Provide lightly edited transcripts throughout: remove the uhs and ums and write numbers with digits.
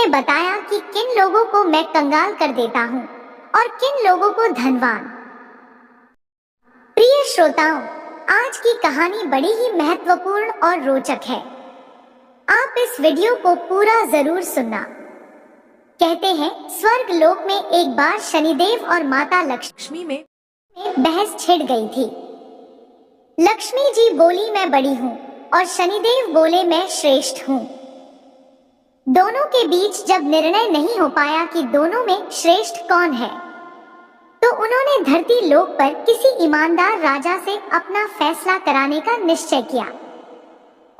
ने बताया कि किन लोगों को मैं कंगाल कर देता हूँ और किन लोगों को धनवान। प्रिय श्रोताओं, आज की कहानी बड़ी ही महत्वपूर्ण और रोचक है। आप इस वीडियो को पूरा जरूर सुनना। कहते हैं, स्वर्ग लोक में एक बार शनिदेव और माता लक्ष्मी में बहस छिड़ गई थी। लक्ष्मी जी बोली मैं बड़ी हूँ और शनिदेव बोले मैं श्रेष्ठ हूँ। दोनों के बीच जब निर्णय नहीं हो पाया कि दोनों में श्रेष्ठ कौन है, तो उन्होंने धरती लोक पर किसी ईमानदार राजा से अपना फैसला कराने का निश्चय किया।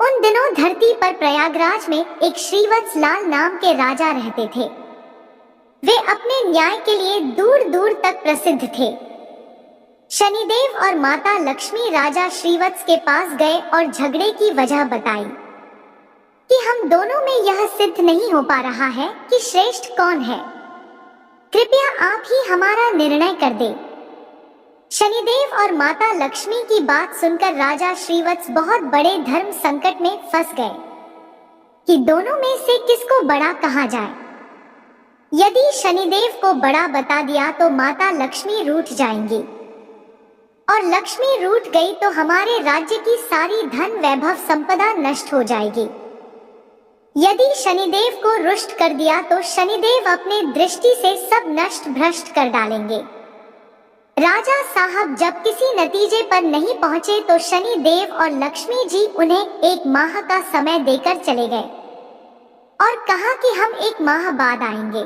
उन दिनों धरती पर प्रयागराज में एक श्रीवत्स लाल नाम के राजा रहते थे। वे अपने न्याय के लिए दूर दूर तक प्रसिद्ध थे। शनिदेव और माता लक्ष्मी राजा श्रीवत्स के पास गए और झगड़े की वजह बताई कि हम दोनों में यह सिद्ध नहीं हो पा रहा है कि श्रेष्ठ कौन है। कृपया आप ही हमारा निर्णय कर दे। शनिदेव और माता लक्ष्मी की बात सुनकर राजा श्रीवत्स बहुत बड़े धर्म संकट में फंस गए कि दोनों में से किसको बड़ा कहा जाए। यदि शनिदेव को बड़ा बता दिया तो माता लक्ष्मी रूठ जाएंगी, और लक्ष्मी रूठ गई तो हमारे राज्य की सारी धन वैभव संपदा नष्ट हो जाएगी। यदि शनिदेव को रुष्ट कर दिया तो शनिदेव अपने दृष्टि से सब नष्ट भ्रष्ट कर डालेंगे। राजा साहब जब किसी नतीजे पर नहीं पहुंचे तो शनिदेव और लक्ष्मी जी उन्हें 1 माह का समय देकर चले गए और कहा कि हम 1 माह बाद आएंगे,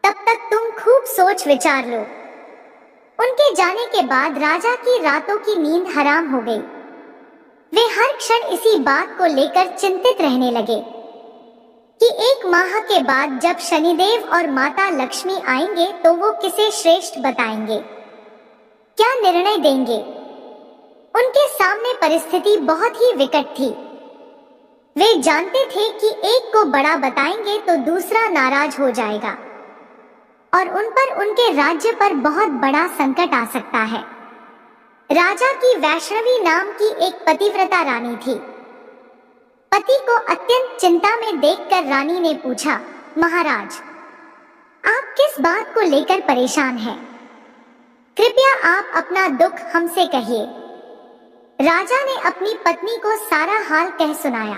तब तक तुम खूब सोच विचार लो। उनके जाने के बाद राजा की रातों की नींद हराम हो गई। वे हर क्षण इसी बात को लेकर चिंतित रहने लगे कि 1 माह के बाद जब शनिदेव और माता लक्ष्मी आएंगे तो वो किसे श्रेष्ठ बताएंगे, क्या निर्णय देंगे। उनके सामने परिस्थिति बहुत ही विकट थी। वे जानते थे कि एक को बड़ा बताएंगे तो दूसरा नाराज हो जाएगा और उन पर उनके राज्य पर बहुत बड़ा संकट आ सकता है। राजा की वैष्णवी नाम की एक पतिव्रता रानी थी। पति को अत्यंत चिंता में देखकर रानी ने पूछा, महाराज, आप किस बात को लेकर परेशान हैं? कृपया आप अपना दुख हमसे कहिए। राजा ने अपनी पत्नी को सारा हाल कह सुनाया।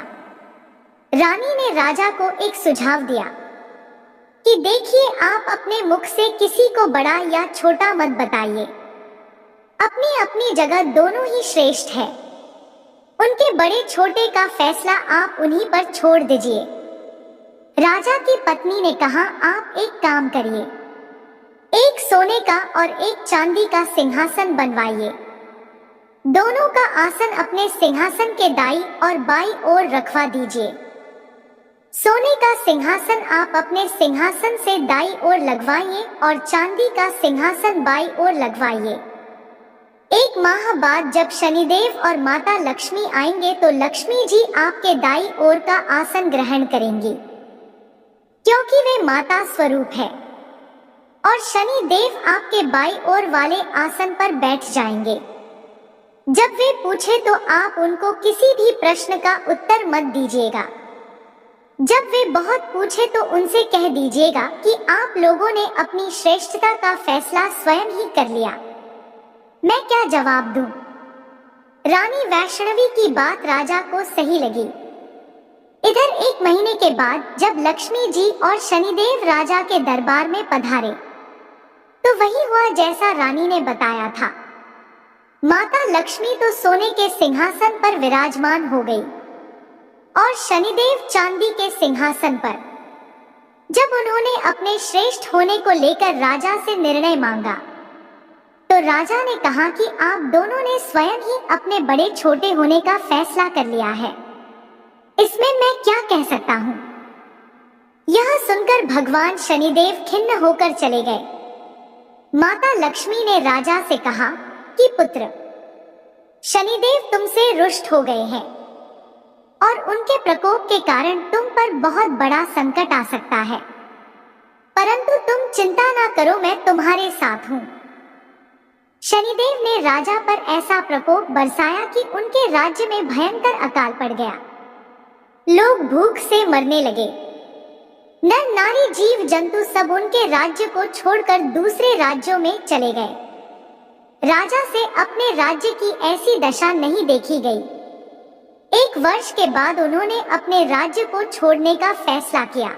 रानी ने राजा को एक सुझाव दिया कि देखिए, आप अपने मुख से किसी को बड़ा या छोटा मत बताइए। अपनी अपनी जगह दोनों ही श्रेष्ठ है। उनके बड़े छोटे का फैसला आप उन्हीं पर छोड़ दीजिए। राजा की पत्नी ने कहा, आप एक काम करिए, एक सोने का और एक चांदी का सिंहासन बनवाइए। दोनों का आसन अपने सिंहासन के दाईं और बाईं ओर रखवा दीजिए। सोने का सिंहासन आप अपने सिंहासन से दाईं ओर लगवाइए और चांदी का सिंहासन बाईं ओर लगवाइए। 1 माह बाद जब शनिदेव और माता लक्ष्मी आएंगे तो लक्ष्मी जी आपके दाईं ओर का आसन ग्रहण करेंगी, क्योंकि वे माता स्वरूप है, और शनिदेव आपके बाईं ओर वाले आसन पर बैठ जाएंगे। जब वे पूछे तो आप उनको किसी भी प्रश्न का उत्तर मत दीजिएगा। जब वे बहुत पूछे तो उनसे कह दीजिएगा कि आप लोगों ने अपनी श्रेष्ठता का फैसला स्वयं ही कर लिया। मैं क्या जवाब दूं? रानी वैष्णवी की बात राजा को सही लगी। इधर 1 महीने के बाद जब लक्ष्मी जी और शनिदेव राजा के दरबार में पधारे तो वही हुआ जैसा रानी ने बताया था। माता लक्ष्मी तो सोने के सिंहासन पर विराजमान हो गई और शनिदेव चांदी के सिंहासन पर। जब उन्होंने अपने श्रेष्ठ होने को लेकर राजा से निर्णय मांगा तो राजा ने कहा कि आप दोनों ने स्वयं ही अपने बड़े छोटे होने का फैसला कर लिया है, इसमें मैं क्या कह सकता हूँ। यह सुनकर भगवान शनिदेव खिन्न होकर चले गए। माता लक्ष्मी ने राजा से कहा कि पुत्र, शनिदेव तुमसे रुष्ट हो गए हैं और उनके प्रकोप के कारण तुम पर बहुत बड़ा संकट आ सकता है, परंतु तुम चिंता ना करो, मैं तुम्हारे साथ हूँ। शनिदेव ने राजा पर ऐसा प्रकोप बरसाया कि उनके राज्य में भयंकर अकाल पड़ गया। लोग भूख से मरने लगे। नर नारी जीव जंतु सब उनके राज्य को छोड़कर दूसरे राज्यों में चले गए। राजा से अपने राज्य की ऐसी दशा नहीं देखी गई। 1 वर्ष के बाद उन्होंने अपने राज्य को छोड़ने का फैसला किया।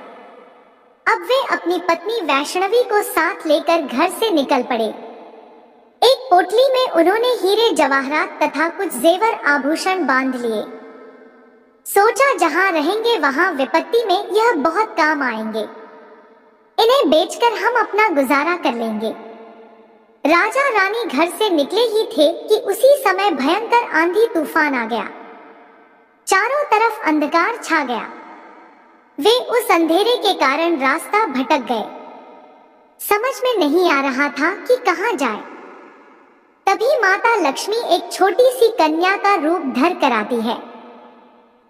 अब वे अपनी पत्नी वैष्णवी को साथ लेकर घर से निकल पड़े। एक पोटली में उन्होंने हीरे जवाहरात तथा कुछ जेवर आभूषण बांध लिए। सोचा जहां रहेंगे वहां विपत्ति में यह बहुत काम आएंगे। इन्हें बेचकर हम अपना गुजारा कर लेंगे। राजा रानी घर से निकले ही थे कि उसी समय भयंकर आंधी तूफान आ गया। चारों तरफ अंधकार छा गया। वे उस अंधेरे के कारण रास्ता भटक गए। समझ में नहीं आ रहा था कि कहां जाए। तभी माता लक्ष्मी एक छोटी सी कन्या का रूप धर कर आती है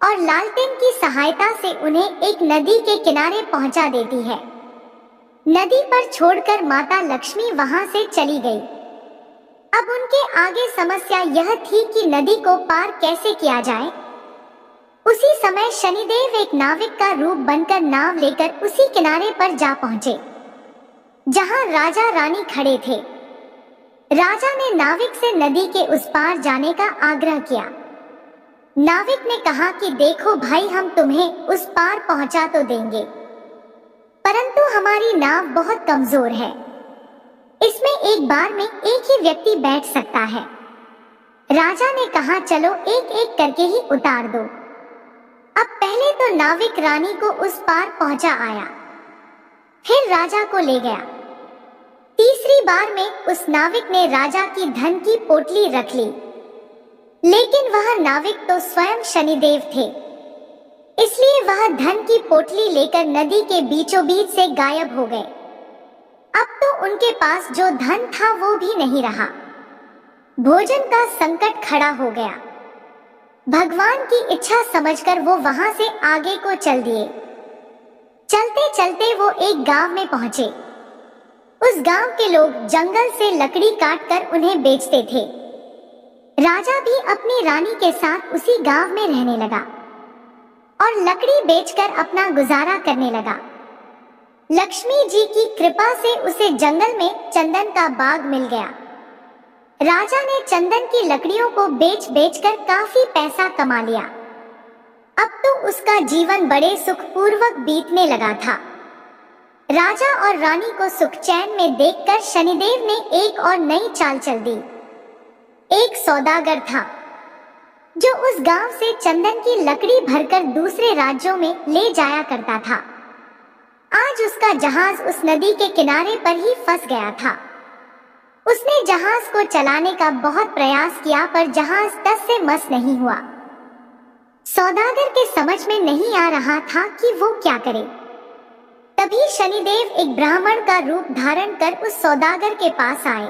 और लालटेन की सहायता से उन्हें एक नदी के किनारे पहुंचा देती है। नदी पर छोड़कर माता लक्ष्मी वहां से चली गई। अब उनके आगे समस्या यह थी कि नदी को पार कैसे किया जाए। उसी समय शनिदेव एक नाविक का रूप बनकर नाव लेकर उसी किनारे पर जा पहुंचे जहां राजा रानी खड़े थे। राजा ने नाविक से नदी के उस पार जाने का आग्रह किया। नाविक ने कहा कि देखो भाई, हम तुम्हें उस पार पहुंचा तो देंगे, परंतु हमारी नाव बहुत कमजोर है। इसमें एक बार में एक ही व्यक्ति बैठ सकता है। राजा ने कहा चलो एक एक करके ही उतार दो। अब पहले तो नाविक रानी को उस पार पहुंचा आया, फिर राजा को ले गया। तीसरी बार में उस नाविक ने राजा की धन की पोटली रख ली, लेकिन वह नाविक तो स्वयं शनिदेव थे, इसलिए वह धन की पोटली लेकर नदी के बीचों बीच से गायब हो गए। अब तो उनके पास जो धन था वो भी नहीं रहा। भोजन का संकट खड़ा हो गया। भगवान की इच्छा समझकर वो वहां से आगे को चल दिए। चलते चलते वो एक गांव में पहुंचे। उस गांव के लोग जंगल से लकड़ी काटकर उन्हें बेचते थे। राजा भी अपनी रानी के साथ उसी गांव में रहने लगा और लकड़ी बेचकर अपना गुजारा करने लगा। लक्ष्मी जी की कृपा से उसे जंगल में चंदन का बाग मिल गया। राजा ने चंदन की लकड़ियों को बेच बेचकर काफी पैसा कमा लिया। अब तो उसका जीवन बड़े सुखपूर्वक बीतने लगा था। राजा और रानी को सुख चैन में देखकर शनिदेव ने एक और नई चाल चल दी। एक सौदागर था जो उस गांव से चंदन की लकड़ी भरकर दूसरे राज्यों में ले जाया करता था। आज उसका जहाज उस नदी के किनारे पर ही फंस गया था। उसने जहाज को चलाने का बहुत प्रयास किया, पर जहाज टस से मस नहीं हुआ। सौदागर के समझ में नहीं आ रहा था कि वो क्या करे। तभी शनिदेव एक ब्राह्मण का रूप धारण कर उस सौदागर के पास आए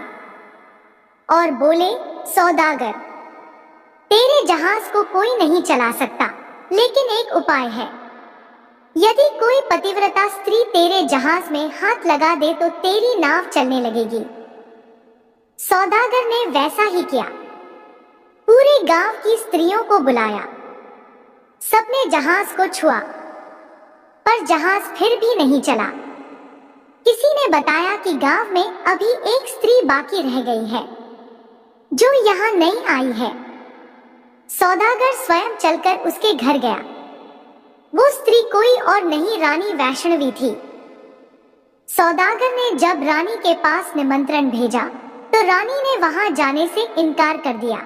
और बोले, सौदागर, तेरे जहाज को कोई नहीं चला सकता, लेकिन एक उपाय है। यदि कोई पतिव्रता स्त्री तेरे जहाज में हाथ लगा दे तो तेरी नाव चलने लगेगी। सौदागर ने वैसा ही किया। पूरे गांव की स्त्रियों को बुलाया। सबने जहाज को छुआ, पर जहाज फिर भी नहीं चला। किसी ने बताया कि गांव में अभी एक स्त्री बाकी रह गई है जो यहाँ नहीं आई है। सौदागर स्वयं चलकर उसके घर गया। वो स्त्री कोई और नहीं, रानी वैष्णवी थी। सौदागर ने जब रानी के पास निमंत्रण भेजा तो रानी ने वहां जाने से इनकार कर दिया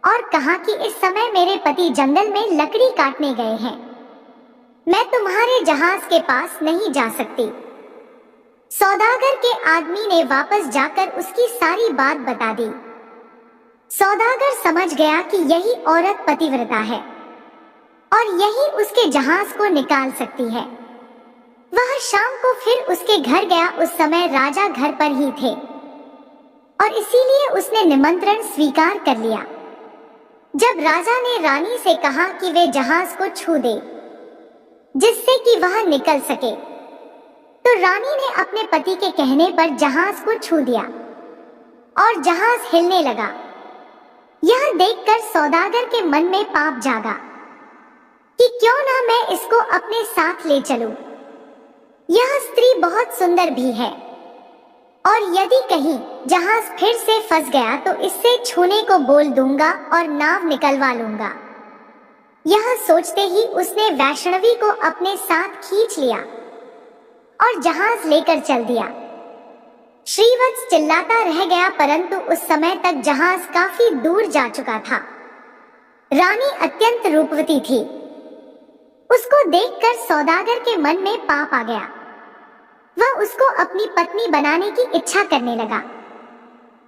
और कहा कि इस समय मेरे पति जंगल में लकड़ी काटने गए हैं, मैं तुम्हारे जहाज के पास नहीं जा सकती। सौदागर के आदमी ने वापस जाकर उसकी सारी बात बता दी। सौदागर समझ गया कि यही औरत पतिव्रता है और यही उसके जहाज को निकाल सकती है। वह शाम को फिर उसके घर गया। उस समय राजा घर पर ही थे और इसीलिए उसने निमंत्रण स्वीकार कर लिया। जब राजा ने रानी से कहा कि वे जहाज को छू दे जिससे कि वह निकल सके, तो रानी ने अपने पति के कहने पर जहाज को छू दिया और जहाज हिलने लगा। यह देखकर सौदागर के मन में पाप जागा कि क्यों ना मैं इसको अपने साथ ले चलूं। यह स्त्री बहुत सुंदर भी है, और यदि कहीं जहाज फिर से फंस गया तो इससे छूने को बोल दूंगा और नाव निकलवा लूंगा। यह सोचते ही उसने वैष्णवी को अपने साथ खींच लिया और जहाज लेकर चल दिया। श्रीवत्स चिल्लाता रह गया, परंतु उस समय तक जहाज काफी दूर जा चुका था। रानी अत्यंत रूपवती थी। उसको देखकर सौदागर के मन में पाप आ गया। वह उसको अपनी पत्नी बनाने की इच्छा करने लगा।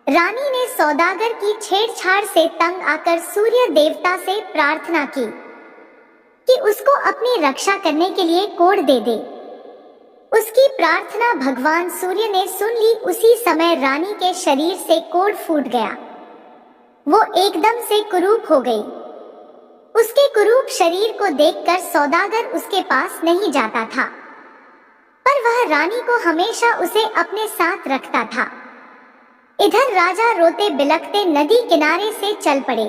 रानी ने सौदागर की छेड़छाड़ से तंग आकर सूर्य देवता से प्रार्थना की कि उसको अपनी रक्षा करने के लिए कोड़ दे दे। उसकी प्रार्थना भगवान सूर्य ने सुन ली। उसी समय रानी के शरीर से कोड़ फूट गया। वो एकदम से कुरूप हो गई। उसके कुरूप शरीर को देखकर सौदागर उसके पास नहीं जाता था, पर वह रानी को हमेशा उसे अपने साथ रखता था। इधर राजा रोते बिलखते नदी किनारे से चल पड़े।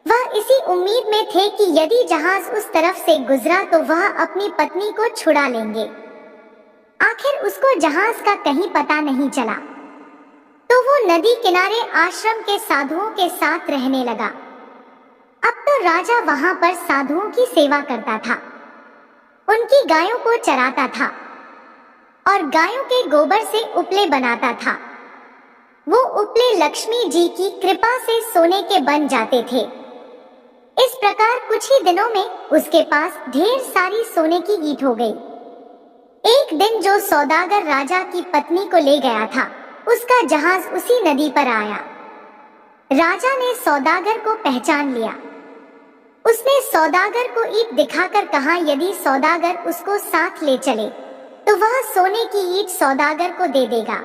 वह इसी उम्मीद में थे कि यदि जहाज उस तरफ से गुजरा तो वह अपनी पत्नी को छुड़ा लेंगे। आखिर उसको जहाज का कहीं पता नहीं चला, तो वो नदी किनारे आश्रम के साधुओं के साथ रहने लगा। अब तो राजा वहां पर साधुओं की सेवा करता था, उनकी गायों को चराता था और गायों के गोबर से उपले बनाता था। वो उपले लक्ष्मी जी की कृपा से सोने के बन जाते थे। इस प्रकार कुछ ही दिनों में उसके पास ढेर सारी सोने की ईंट हो गई। एक दिन जो सौदागर राजा की पत्नी को ले गया था, उसका जहाज उसी नदी पर आया। राजा ने सौदागर को पहचान लिया। उसने सौदागर को ईंट दिखाकर कहा, यदि सौदागर उसको साथ ले चले तो वह सोने की ईंट सौदागर को दे देगा।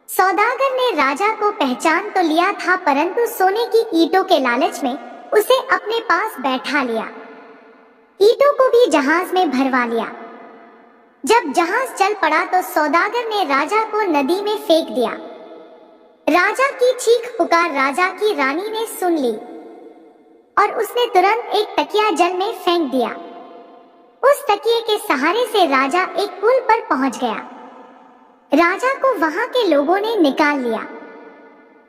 सौदागर ने राजा को पहचान तो लिया था, परंतु सोने की ईंटों के लालच में उसे अपने पास बैठा लिया। ईंटों को भी जहाज में भरवा लिया। जब जहाज चल पड़ा तो सौदागर ने राजा को नदी में फेंक दिया। राजा की चीख पुकार राजा की रानी ने सुन ली और उसने तुरंत एक तकिया जल में फेंक दिया। उस तकिए के सहारे से राजा एक पुल पर पहुंच गया। राजा को वहां के लोगों ने निकाल लिया।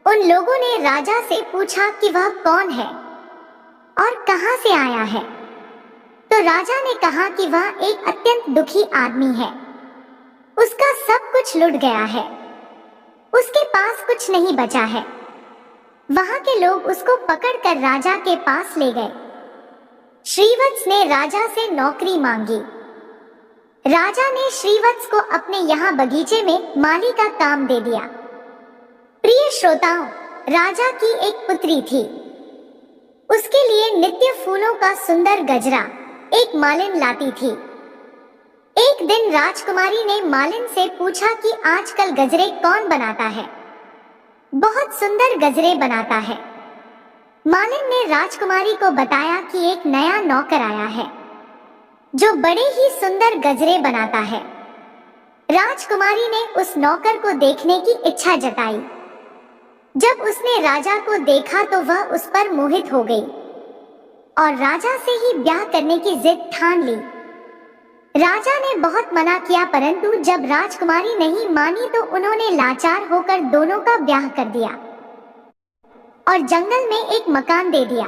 उन लोगों ने राजा से पूछा कि वह कौन है और कहां से आया है। तो राजा ने कहा कि वह एक अत्यंत दुखी आदमी है। उसका सब कुछ लुट गया है। उसके पास कुछ नहीं बचा है। वहां के लोग उसको पकड़कर राजा के पास ले गए। श्रीवत्स ने राजा से नौकरी मांगी। राजा ने श्रीवत्स को अपने यहाँ बगीचे में माली का काम दे दिया। प्रिय श्रोताओं, राजा की एक पुत्री थी। उसके लिए नित्य फूलों का सुंदर गजरा एक मालिन लाती थी। एक दिन राजकुमारी ने मालिन से पूछा कि आजकल गजरे कौन बनाता है। बहुत सुंदर गजरे बनाता है। मालिन ने राजकुमारी को बताया कि एक नया नौकर आया है जो बड़े ही सुंदर गजरे बनाता है। राजकुमारी ने उस नौकर को देखने की इच्छा जताई। जब उसने राजा को देखा तो वह उस पर मोहित हो गई और राजा से ही ब्याह करने की जिद ठान ली। राजा ने बहुत मना किया, परंतु जब राजकुमारी नहीं मानी तो उन्होंने लाचार होकर दोनों का ब्याह कर दिया और जंगल में एक मकान दे दिया।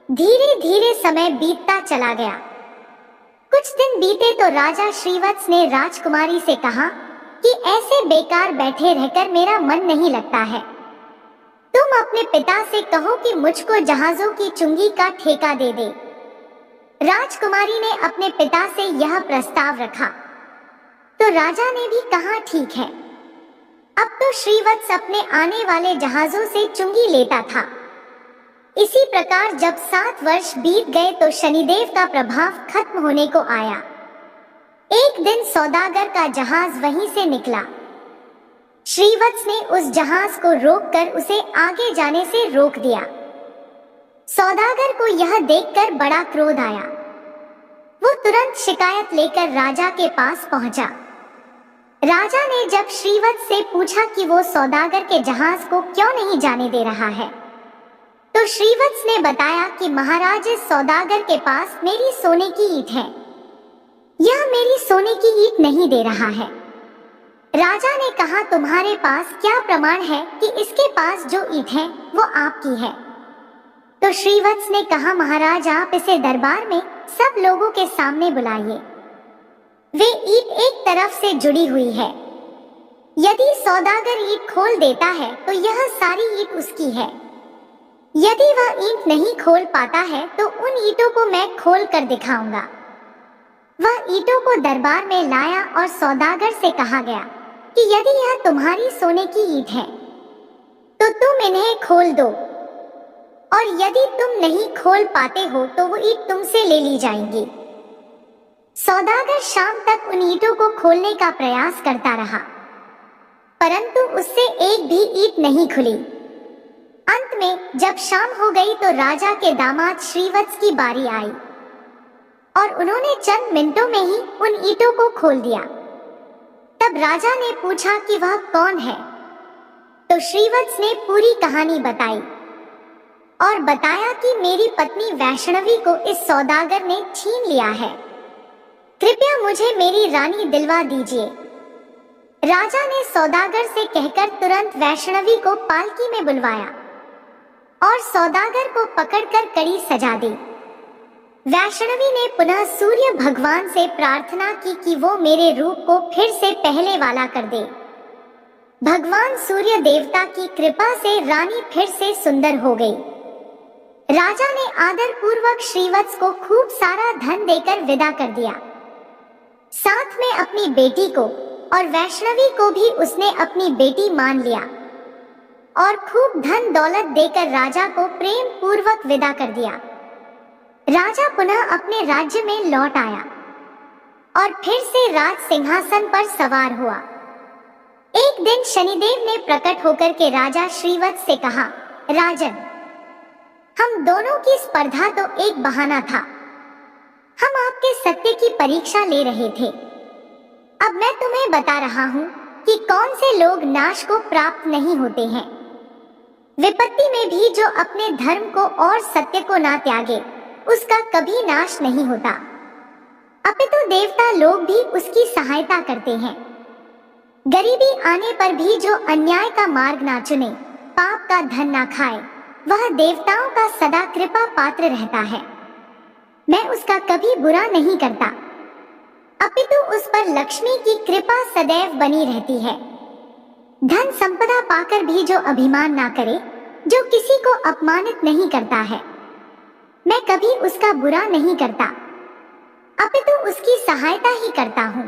धीरे धीरे समय बीतता चला गया। कुछ दिन बीते तो राजा श्रीवत्स ने राजकुमारी से कहा कि ऐसे बेकार बैठे रहकर मेरा मन नहीं लगता है। तुम अपने पिता से कहो कि मुझको जहाजों की चुंगी का ठेका दे दे। राजकुमारी ने अपने पिता से यह प्रस्ताव रखा तो राजा ने भी कहा ठीक है। अब तो श्रीवत्स अपने आने वाले जहाजों से चुंगी लेता था। इसी प्रकार जब 7 वर्ष बीत गए तो शनिदेव का प्रभाव खत्म होने को आया। एक दिन सौदागर का जहाज वहीं से निकला। श्रीवत्स ने उस जहाज को रोककर उसे आगे जाने से रोक दिया। सौदागर को यह देखकर बड़ा क्रोध आया। वो तुरंत शिकायत लेकर राजा के पास पहुंचा। राजा ने जब श्रीवत्स से पूछा कि वो सौदागर के जहाज को क्यों नहीं जाने दे रहा है, तो श्रीवत्स ने बताया कि महाराज, इस सौदागर के पास मेरी सोने की ईंट है। यह मेरी सोने की ईंट नहीं दे रहा है। राजा ने कहा, तुम्हारे पास क्या प्रमाण है कि इसके पास जो ईंट है वो आपकी है? तो श्रीवत्स ने कहा, महाराज आप इसे दरबार में सब लोगों के सामने बुलाइए। वे ईंट एक तरफ से जुड़ी हुई है। यदि सौदागर ईंट खोल देता है तो यह सारी ईंट उसकी है। यदि वह ईंट नहीं खोल पाता है तो उन ईंटों को मैं खोल कर दिखाऊंगा। वह ईंटों को दरबार में लाया और सौदागर से कहा गया कि यदि यह तुम्हारी सोने की ईंट है तो तुम इन्हें खोल दो, और यदि तुम नहीं खोल पाते हो तो वो ईंट तुमसे ले ली जाएंगी। सौदागर शाम तक उन ईंटों को खोलने का प्रयास करता रहा, परंतु उससे एक भी ईंट नहीं खुली। अंत में जब शाम हो गई तो राजा के दामाद श्रीवत्स की बारी आई और उन्होंने चंद मिनटों में ही उन ईंटों को खोल दिया। तब राजा ने पूछा कि वह कौन है, तो श्रीवत्स ने पूरी कहानी बताई और बताया कि मेरी पत्नी वैष्णवी को इस सौदागर ने छीन लिया है। कृपया मुझे मेरी रानी दिलवा दीजिए। राजा ने सौदागर से कहकर तुरंत वैष्णवी को पालकी में बुलवाया और सौदागर को पकड़कर कड़ी सजा दी। वैष्णवी ने पुनः सूर्य भगवान से प्रार्थना की कि वो मेरे रूप को फिर से पहले वाला कर दे। भगवान सूर्य देवता की कृपा से रानी फिर से सुंदर हो गई। राजा ने आदर पूर्वक श्रीवत्स को खूब सारा धन देकर विदा कर दिया। साथ में अपनी बेटी को और वैष्णवी को भी उसने अपनी बेटी मान लिया और खूब धन दौलत देकर राजा को प्रेम पूर्वक विदा कर दिया। राजा पुनः अपने राज्य में लौट आया और फिर से राज सिंहासन पर सवार हुआ। एक दिन शनिदेव ने प्रकट होकर के राजा श्रीवत्स से कहा, राजन, हम दोनों की स्पर्धा तो एक बहाना था। हम आपके सत्य की परीक्षा ले रहे थे। अब मैं तुम्हें बता रहा हूँ कि कौन से लोग नाश को प्राप्त नहीं होते हैं। विपत्ति में भी जो अपने धर्म को और सत्य को ना त्यागे, उसका कभी नाश नहीं होता, अपितु देवता लोग भी उसकी सहायता करते हैं। गरीबी आने पर भी जो अन्याय का मार्ग ना चुने, पाप का धन ना खाए, वह देवताओं का सदा कृपा पात्र रहता है। मैं उसका कभी बुरा नहीं करता, अपितु उस पर लक्ष्मी की कृपा सदैव बनी रहती है। धन संपदा पाकर भी जो अभिमान ना करे, जो किसी को अपमानित नहीं करता है, मैं कभी उसका बुरा नहीं करता, अपितु उसकी सहायता ही करता हूँ।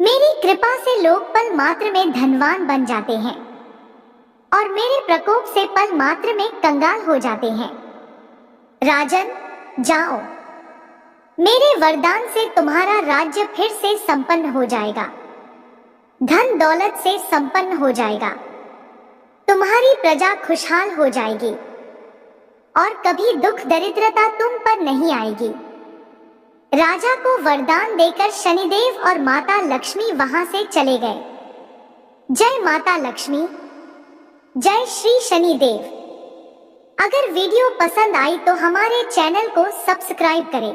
मेरी कृपा से लोग पल मात्र में धनवान बन जाते हैं और मेरे प्रकोप से पल मात्र में कंगाल हो जाते हैं। राजन, जाओ, मेरे वरदान से तुम्हारा राज्य फिर से संपन्न हो जाएगा, धन दौलत से संपन्न हो जाएगा, तुम्हारी प्रजा खुशहाल हो जाएगी और कभी दुख दरिद्रता तुम पर नहीं आएगी। राजा को वरदान देकर शनिदेव और माता लक्ष्मी वहां से चले गए। जय माता लक्ष्मी, जय श्री शनिदेव। अगर वीडियो पसंद आई तो हमारे चैनल को सब्सक्राइब करें।